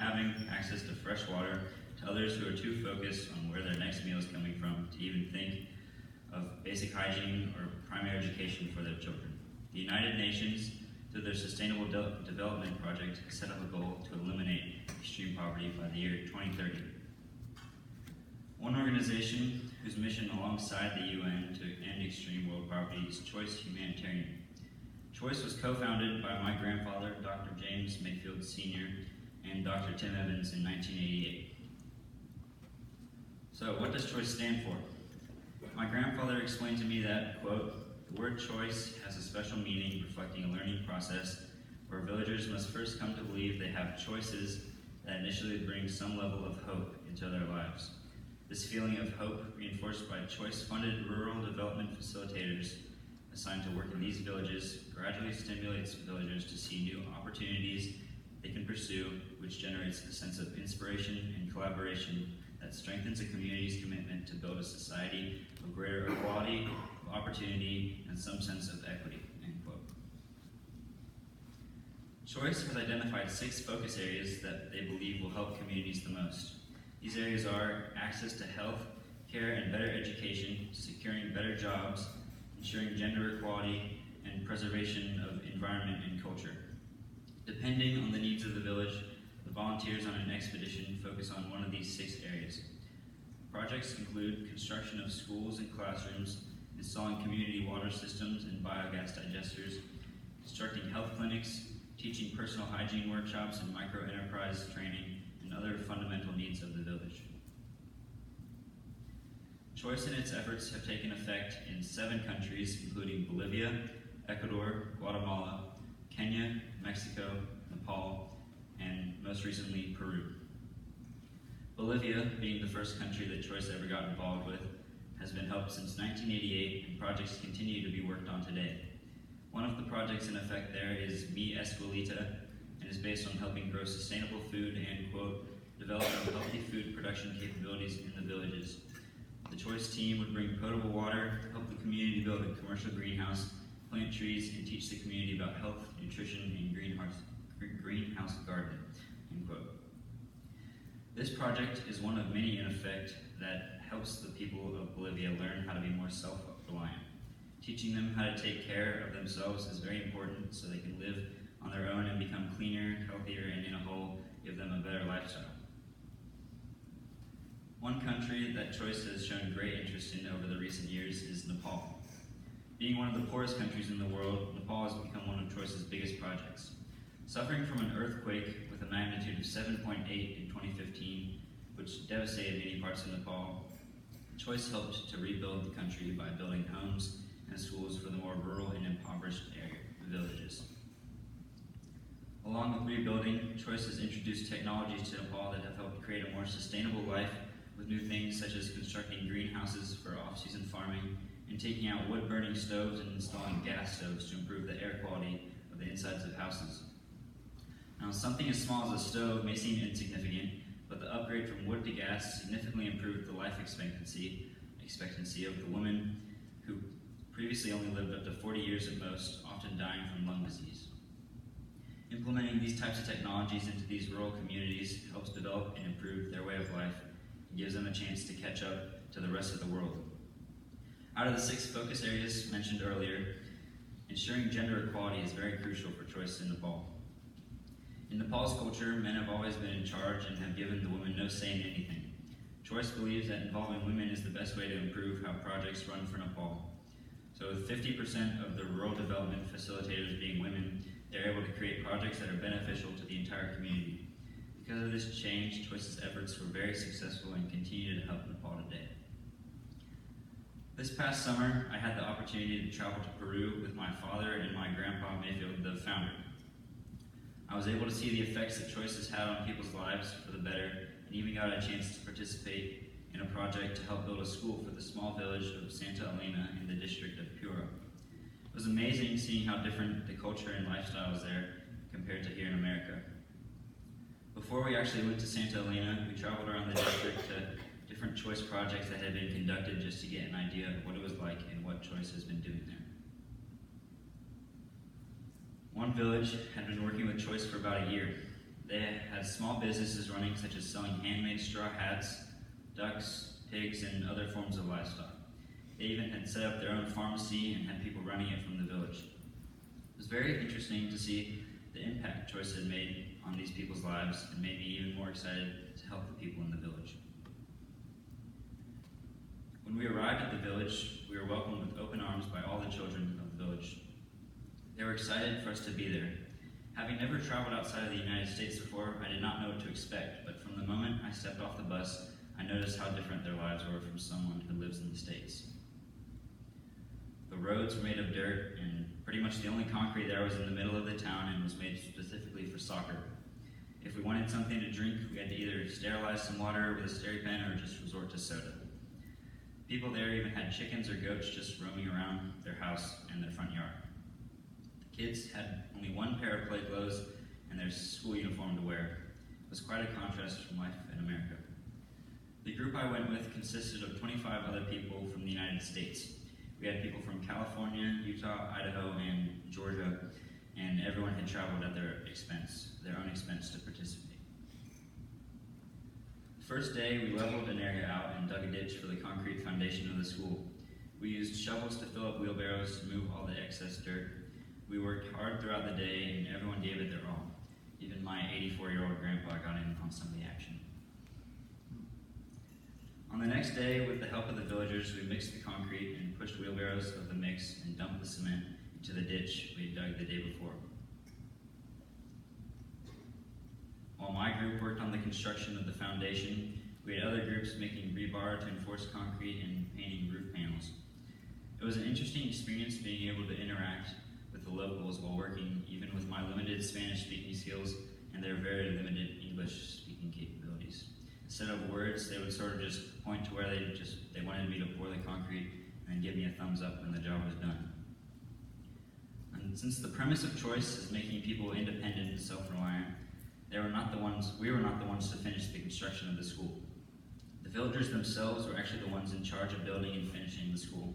having access to fresh water, to others who are too focused on where their next meal is coming from to even think of basic hygiene or primary education for their children. The United Nations, through their Sustainable Development Project, has set up a goal to eliminate extreme poverty by the year 2030. One organization whose mission alongside the UN to end extreme world poverty is Choice Humanitarian. Choice was co-founded by my grandfather, Dr. James Mayfield Sr., and Dr. Tim Evans in 1988. So what does Choice stand for? My grandfather explained to me that, quote, the word choice has a special meaning reflecting a learning process where villagers must first come to believe they have choices that initially bring some level of hope into their lives. This feeling of hope, reinforced by choice-funded rural development facilitators assigned to work in these villages, gradually stimulates villagers to see new opportunities they can pursue, which generates a sense of inspiration and collaboration that strengthens a community's commitment to build a society of greater equality, of opportunity, and some sense of equity, end quote. Choice has identified 6 focus areas that they believe will help communities the most. These areas are access to health, care, and better education, securing better jobs, ensuring gender equality, and preservation of environment and culture. Depending on the needs of the village, the volunteers on an expedition focus on one of these 6 areas. Projects include construction of schools and classrooms, installing community water systems and biogas digesters, constructing health clinics, teaching personal hygiene workshops and micro-enterprise training, and other fundamental needs of the village. Choice and its efforts have taken effect in 7 countries, including Bolivia, Ecuador, Guatemala, Kenya, Mexico, Nepal, and most recently, Peru. Bolivia, being the first country that Choice ever got involved with, has been helped since 1988, and projects continue to be worked on today. One of the projects in effect there is Mi Escuelita, and is based on helping grow sustainable food and, quote, develop healthy food production capabilities in the villages. The Choice team would bring potable water, help the community build a commercial greenhouse, plant trees, and teach the community about health, nutrition, and greenhouse gardening, end quote. This project is one of many in effect that helps the people of Bolivia learn how to be more self-reliant. Teaching them how to take care of themselves is very important so they can live on their own and become cleaner, healthier, and in a whole, give them a better lifestyle. One country that Choice has shown great interest in over the recent years is Nepal. Being one of the poorest countries in the world, Nepal has become one of Choice's biggest projects. Suffering from an earthquake with a magnitude of 7.8 in 2015, which devastated many parts of Nepal, Choice helped to rebuild the country by building homes and schools for the more rural and impoverished villages. Along with rebuilding, Choice has introduced technologies to Nepal that have helped create a more sustainable life with new things such as constructing greenhouses for off-season farming and taking out wood-burning stoves and installing gas stoves to improve the air quality of the insides of houses. Now, something as small as a stove may seem insignificant, but the upgrade from wood to gas significantly improved the life expectancy of the women who previously only lived up to 40 years at most, often dying from lung disease. Implementing these types of technologies into these rural communities helps develop and improve their way of life and gives them a chance to catch up to the rest of the world. Out of the 6 focus areas mentioned earlier, ensuring gender equality is very crucial for Choice in Nepal. In Nepal's culture, men have always been in charge and have given the women no say in anything. Choice believes that involving women is the best way to improve how projects run for Nepal. So with 50% of the rural development facilitators being women, they're able to create projects that are beneficial to the entire community. Because of this change, Choice's efforts were very successful and continue to help Nepal today. This past summer, I had the opportunity to travel to Peru with my father and my grandpa Mayfield, the founder. I was able to see the effects that Choice has had on people's lives for the better, and even got a chance to participate in a project to help build a school for the small village of Santa Elena in the district of Piura. It was amazing seeing how different the culture and lifestyle is there compared to here in America. Before we actually went to Santa Elena, we traveled around the district to different Choice projects that had been conducted just to get an idea of what it was like and what Choice has been doing there. One village had been working with Choice for about a year. They had small businesses running, such as selling handmade straw hats, ducks, pigs, and other forms of livestock. They even had set up their own pharmacy and had people running it from the village. It was very interesting to see the impact Choice had made on these people's lives, and made me even more excited to help the people in the village. When we arrived at the village, we were welcomed with open arms by all the children of the village. They were excited for us to be there. Having never traveled outside of the United States before, I did not know what to expect, but from the moment I stepped off the bus, I noticed how different their lives were from someone who lives in the States. The roads were made of dirt, and pretty much the only concrete there was in the middle of the town and was made specifically for soccer. If we wanted something to drink, we had to either sterilize some water with a SteriPen or just resort to soda. People there even had chickens or goats just roaming around their house and their front yard. The kids had only one pair of play clothes and their school uniform to wear. It was quite a contrast from life in America. The group I went with consisted of 25 other people from the United States. We had people from California, Utah, Idaho, and Georgia, and everyone had traveled at their own expense to participate. The first day, we leveled an area out and dug a ditch for the concrete foundation of the school. We used shovels to fill up wheelbarrows to move all the excess dirt. We worked hard throughout the day, and everyone gave it their all. Even my 84-year-old grandpa got in on some of the action. On the next day, with the help of the villagers, we mixed the concrete and pushed wheelbarrows of the mix and dumped the cement into the ditch we dug the day before. While my group worked on the construction of the foundation, we had other groups making rebar to enforce concrete and painting roof panels. It was an interesting experience being able to interact with the locals while working, even with my limited Spanish speaking skills and their very limited English speaking capabilities. Instead of words, they would sort of just point to where they wanted me to pour the concrete and then give me a thumbs up when the job was done. And since the premise of Choice is making people independent and self-reliant, we were not the ones to finish the construction of the school. The villagers themselves were actually the ones in charge of building and finishing the school.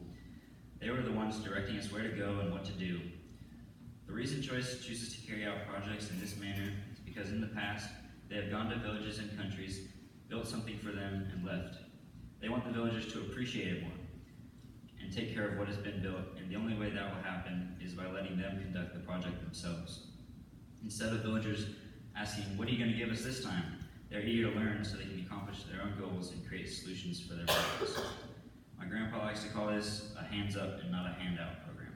They were the ones directing us where to go and what to do. The reason Choice chooses to carry out projects in this manner is because in the past, they have gone to villages and countries, built something for them, and left. They want the villagers to appreciate it more and take care of what has been built, and the only way that will happen is by letting them conduct the project themselves. Instead of villagers asking, "What are you going to give us this time?" they're eager to learn so they can accomplish their own goals and create solutions for their problems. My grandpa likes to call this a hands up and not a handout program.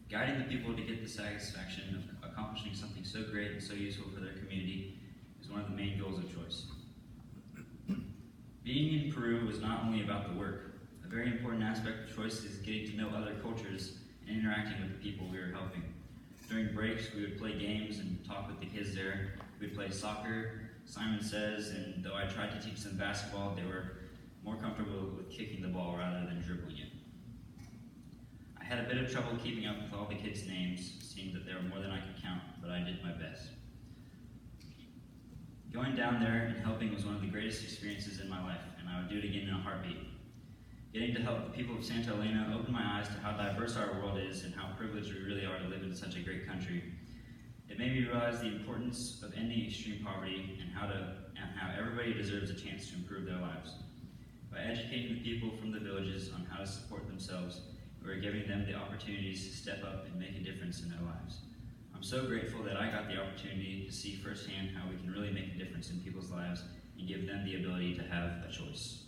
Guiding the people to get the satisfaction of accomplishing something so great and so useful for their community is one of the main goals of Choice. Being in Peru was not only about the work. A very important aspect of Choice is getting to know other cultures and interacting with the people we were helping. During breaks, we would play games and talk with the kids there. We'd play soccer, Simon Says, and though I tried to teach them basketball, they were more comfortable with kicking the ball rather than dribbling it. I had a bit of trouble keeping up with all the kids' names, seeing that there were more than I could count, but I did my best. Going down there and helping was one of the greatest experiences in my life, and I would do it again in a heartbeat. Getting to help the people of Santa Elena opened my eyes to how diverse our world is and how privileged we really are to live in such a great country. It made me realize the importance of ending extreme poverty and how everybody deserves a chance to improve their lives. By educating the people from the villages on how to support themselves, we are giving them the opportunities to step up and make a difference in their lives. I'm so grateful that I got the opportunity to see firsthand how we can really make a difference in people's lives and give them the ability to have a choice.